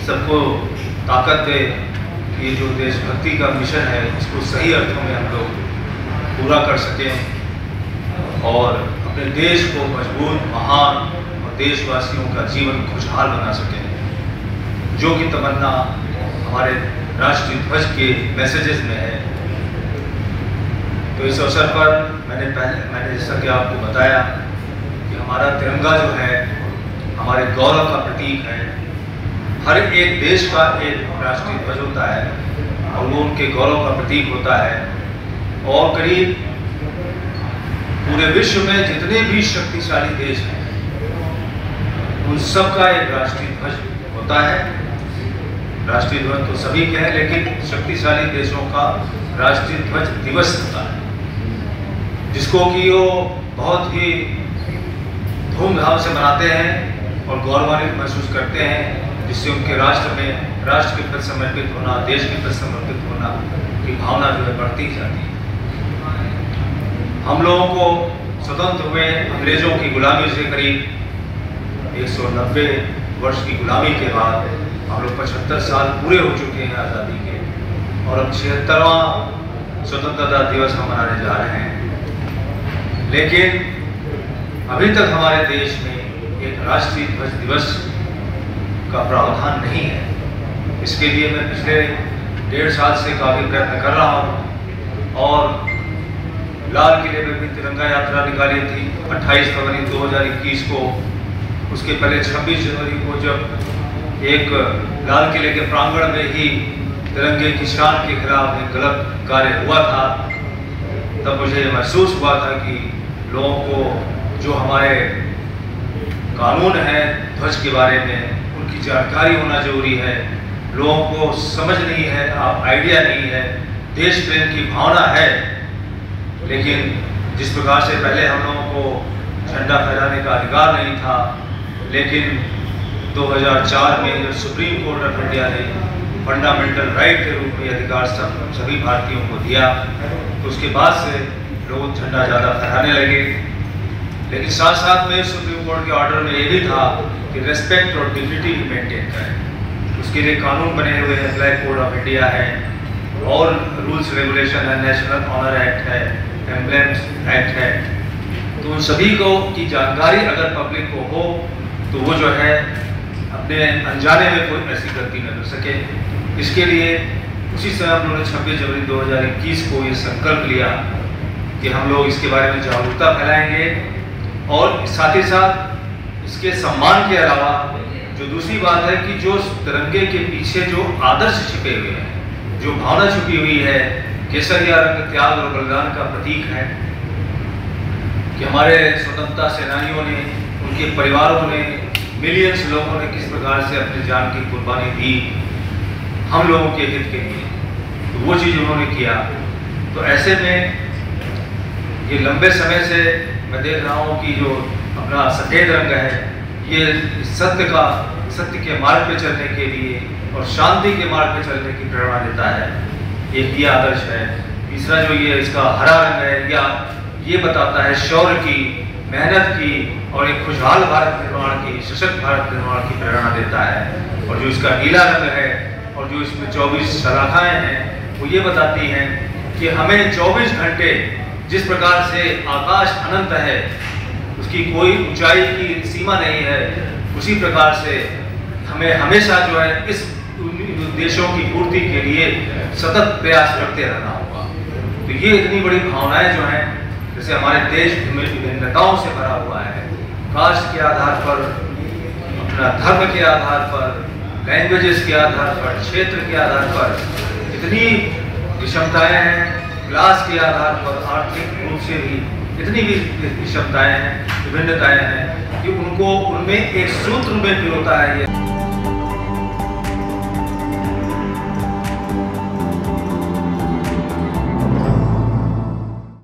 सबको ताकत दे कि ये जो देशभक्ति का मिशन है इसको सही अर्थों में हम लोग पूरा कर सकें और अपने देश को मजबूत, महान और देशवासियों का जीवन खुशहाल बना सकें, जो कि तमन्ना हमारे राष्ट्रीय ध्वज के मैसेजेस में है। तो इस अवसर पर मैंने जैसा कि आपको बताया कि हमारा तिरंगा जो है हमारे गौरव का प्रतीक है। हर एक देश का एक राष्ट्रीय ध्वज होता है और वो उनके गौरव का प्रतीक होता है। और करीब पूरे विश्व में जितने भी शक्तिशाली देश हैं उन सब का एक राष्ट्रीय ध्वज होता है। राष्ट्रीय ध्वज तो सभी के हैं, लेकिन शक्तिशाली देशों का राष्ट्रीय ध्वज दिवस होता है, जिसको कि वो बहुत ही धूमधाम से मनाते हैं और गौरवान्वित महसूस करते हैं, जिससे उनके राष्ट्र के प्रति समर्पित होना, देश के प्रति समर्पित होना की भावना जो है बढ़ती जाती है। हम लोगों को स्वतंत्र हुए अंग्रेजों की गुलामी से करीब 190 वर्ष की गुलामी के बाद हम लोग 75 साल पूरे हो चुके हैं आज़ादी के, और अब 76वां स्वतंत्रता दिवस हम मनाने जा रहे हैं। लेकिन अभी तक हमारे देश में एक राष्ट्रीय ध्वज दिवस का प्रावधान नहीं है। इसके लिए मैं पिछले 1.5 साल से काफ़ी प्रयत्न कर रहा हूँ और लाल किले में भी तिरंगा यात्रा निकाली थी 28 फरवरी 2021 को। उसके पहले 26 जनवरी को जब एक लाल किले के प्रांगण में ही तिरंगे की शान के खिलाफ एक गलत कार्य हुआ था, तब मुझे महसूस हुआ था कि लोगों को जो हमारे कानून है ध्वज के बारे में उनकी जानकारी होना जरूरी है। लोगों को समझ नहीं है, आइडिया नहीं है, देश प्रेम की भावना है, लेकिन जिस प्रकार से पहले हम लोगों को झंडा फहराने का अधिकार नहीं था, लेकिन 2004 में जब सुप्रीम कोर्ट ऑफ इंडिया ने फंडामेंटल राइट के रूप में अधिकार सभी भारतीयों को दिया, तो उसके बाद से लोग झंडा ज़्यादा फहराने लगे। लेकिन साथ साथ में सुप्रीम कोर्ट के ऑर्डर में ये भी था कि रेस्पेक्ट और डिग्निटी भी मेंटेन करें। उसके लिए कानून बने हुए हैं, फ्लैग कोड ऑफ इंडिया है और रूल्स रेगुलेशन है, नेशनल ऑनर एक्ट है, एम्ब्लेम्स एक्ट है। तो उन सभी को की जानकारी अगर पब्लिक को हो तो वो जो है अपने अनजाने में कोई ऐसी गलती न कर सके। इसके लिए उसी समय हम लोगों ने 26 जनवरी 2021 को ये संकल्प लिया कि हम लोग इसके बारे में जागरूकता फैलाएंगे और साथ ही साथ इसके सम्मान के अलावा जो दूसरी बात है कि जो तिरंगे के पीछे जो आदर्श छिपे हुए हैं, जो भावना छुपी हुई है, केसरिया रंग त्याग और बलिदान का प्रतीक है कि हमारे स्वतंत्रता सेनानियों ने, उनके परिवारों ने, मिलियंस लोगों ने किस प्रकार से अपनी जान की कुर्बानी दी हम लोगों के हित के लिए, तो वो चीज़ उन्होंने किया। तो ऐसे में ये लंबे समय से मैं देख रहा हूँ कि जो अपना सफ़ेद रंग है ये सत्य के मार्ग पे चलने के लिए और शांति के मार्ग पे चलने की प्रेरणा देता है। एक ये आदर्श है। तीसरा जो ये इसका हरा रंग है, या ये बताता है शौर्य की, मेहनत की और एक खुशहाल भारत निर्माण की, सशक्त भारत निर्माण की प्रेरणा देता है। और जो इसका नीला रंग है और जो इसमें 24 शलाखाएँ हैं वो ये बताती हैं कि हमें 24 घंटे जिस प्रकार से आकाश अनंत है, उसकी कोई ऊंचाई की सीमा नहीं है, उसी प्रकार से हमें हमेशा जो है इस उद्देश्यों की पूर्ति के लिए सतत प्रयास करते रहना होगा। तो ये इतनी बड़ी भावनाएं जो हैं, जैसे हमारे देश विभिन्नताओं से भरा हुआ है, कास्ट के आधार पर, अपना धर्म के आधार पर, लैंग्वेजेस के आधार पर, क्षेत्र के आधार पर इतनी विषमताएं हैं, क्लास के आधार पर, आर्थिक रूप से भी इतनी भी विषमताएं हैं, विभिन्नताएं हैं कि उनको उनमें एक सूत्र में पिरोता है ये